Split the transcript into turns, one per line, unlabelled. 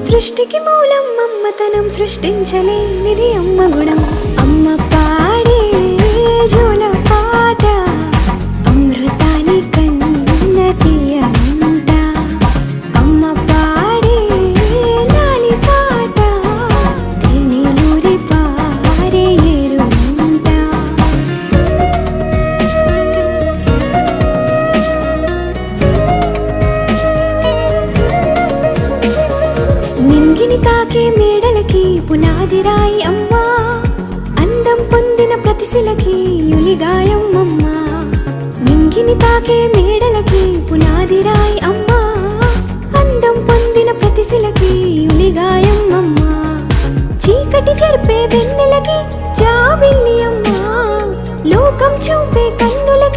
సృష్టికి మూలం అమ్మతనం, సృష్టించలేనిది అమ్మ గుణం. అమ్మ పాడే జోల పాట అమృతాని కన్న తీయంట. అమ్మ పాడే లాలి పాట తేనెలూరి పారే ఏరుంట. నింగిని తాకే మేడలకి పునాది రాయి అమ్మా, అందం పొందిన ప్రతిశిలకి యులిగాయం అమ్మా. నింగిని తాకే మేడలకి పునాది రాయి అమ్మా, అందం పొందిన ప్రతిశిలకి యులిగాయం అమ్మా. చీకటి చెరిపే వెన్నెలకి జాబిల్లి అమ్మా, లోకం చూపే కన్నులకి